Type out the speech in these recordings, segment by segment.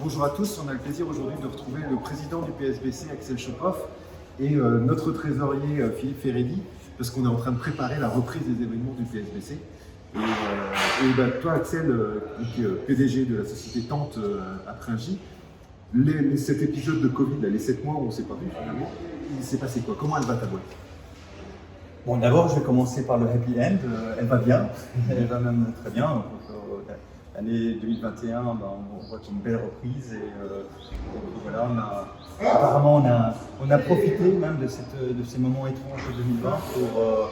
Bonjour à tous, on a le plaisir aujourd'hui de retrouver le président du PSBC, Axel Schophoff, et notre trésorier, Philippe Ferredi, parce qu'on est en train de préparer la reprise des événements du PSBC. Toi, Axel, PDG de la société Tente à Pringy, cet épisode de Covid, là, les 7 mois où on ne s'est pas vu finalement, il s'est passé quoi? Comment elle va ta boîte? Bon, d'abord, je vais commencer par le happy end. Elle va bien, elle va même très bien. Donc, l'année 2021, on voit une belle reprise et voilà, apparemment on a profité même de ces moments étranges de 2020 pour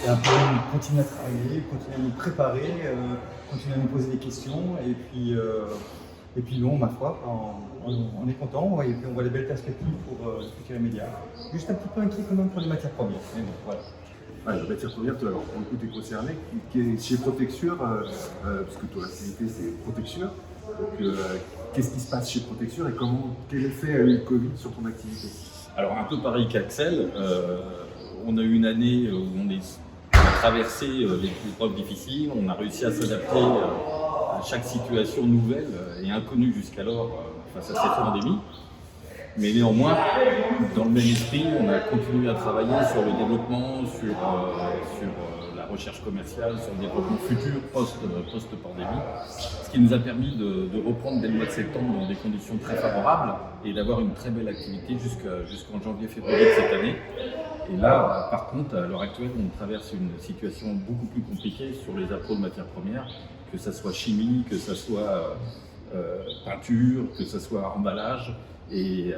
un peu continuer à travailler, continuer à nous préparer, continuer à nous poser des questions et puis non, ma foi, on est content et puis on voit les belles perspectives pour le futur immédiat. Juste un petit peu inquiet quand même pour les matières premières, mais bon, voilà. Ouais, la matière première, toi, alors, pour le coup, tu es concerné, qui est chez Protexure, puisque ton activité c'est Protexure. Donc, qu'est-ce qui se passe chez Protexure et quel effet a eu le Covid sur ton activité? Alors, un peu pareil qu'Axel, on a eu une année où on a traversé les épreuves difficiles, on a réussi à s'adapter à chaque situation nouvelle et inconnue jusqu'alors face à cette pandémie. Mais néanmoins, dans le même esprit, on a continué à travailler sur le développement, sur la recherche commerciale, sur le développement futur post-pandémie, ce qui nous a permis de reprendre dès le mois de septembre dans des conditions très favorables et d'avoir une très belle activité jusqu'en janvier-février de cette année. Et là, par contre, à l'heure actuelle, on traverse une situation beaucoup plus compliquée sur les appros de matières premières, que ce soit chimie, que ce soit peinture, que ce soit emballage. Et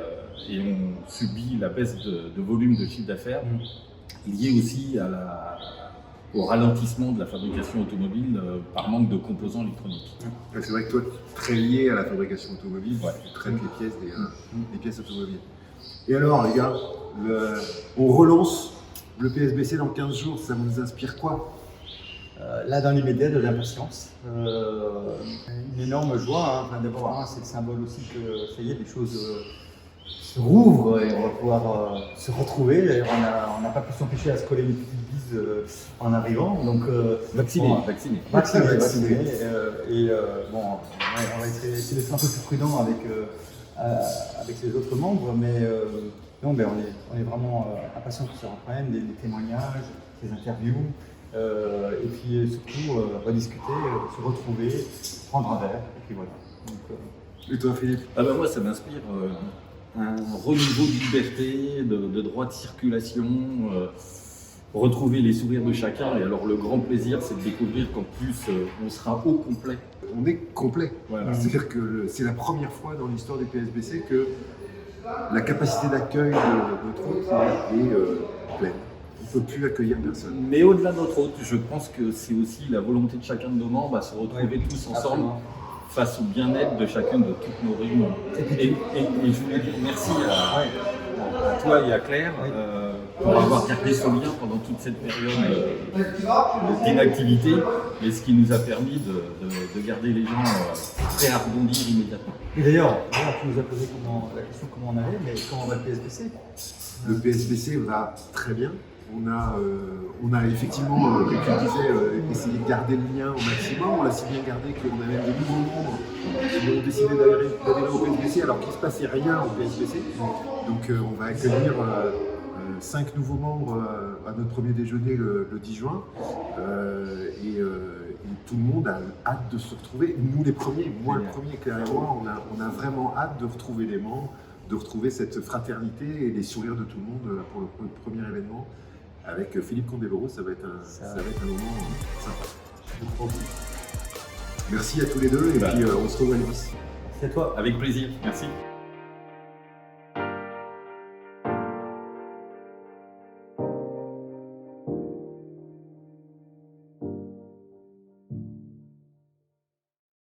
on subit la baisse de volume de chiffre d'affaires liée aussi au ralentissement de la fabrication automobile par manque de composants électroniques. C'est vrai que toi, tu es très lié à la fabrication automobile, ouais. Tu traites les pièces des pièces automobiles. Et alors, les gars, on relance le PSBC dans 15 jours, ça vous inspire quoi? Là, dans l'immédiat, de l'impatience, une énorme joie. Enfin, d'abord, c'est le symbole aussi que ça y est, les choses se rouvrent et on va pouvoir se retrouver. D'ailleurs, on n'a pas pu s'empêcher à se coller une petite bise en arrivant. Donc, Vacciné. On va essayer d'être un peu plus prudent avec les autres membres, mais non, on est vraiment impatients qu'ils se reprennent, des témoignages, des interviews. Et puis surtout rediscuter, se retrouver, prendre un verre, et puis voilà. Donc, Et toi, Philippe? Moi, ça m'inspire un renouveau de liberté, de droit de circulation, retrouver les sourires de chacun. Et alors, le grand plaisir, c'est de découvrir qu'en plus, on sera au complet. On est complet. Voilà. C'est-à-dire que c'est la première fois dans l'histoire du PSBC que la capacité d'accueil de troupes est pleine. On ne peut plus accueillir personne. Mais au-delà de notre hôte, je pense que c'est aussi la volonté de chacun de nos membres à se retrouver tous ensemble face au bien-être de chacune de toutes nos réunions. Et je voulais dire merci à toi et à Claire pour avoir gardé ce lien pendant toute cette période d'inactivité, et ce qui nous a permis de garder les gens prêts à rebondir immédiatement. et d'ailleurs, tu nous as posé la question comment on allait, mais comment va le PSBC? Le PSBC va très bien. On a effectivement, comme tu le disais, essayé de garder le lien au maximum. On l'a si bien gardé qu'on a même de nouveaux membres qui ont décidé d'adhérer au PSBC alors qu'il ne se passait rien au PSBC. Donc on va accueillir 5 nouveaux membres à notre premier déjeuner le 10 juin. Et tout le monde a hâte de se retrouver. Nous les premiers, moi le premier, Claire et moi, on a vraiment hâte de retrouver les membres, de retrouver cette fraternité et les sourires de tout le monde pour le premier événement. Avec Philippe Condéboro, ça va être un moment sympa. Merci à tous les deux et puis on se revoit le 10. C'est à toi. Avec plaisir, merci.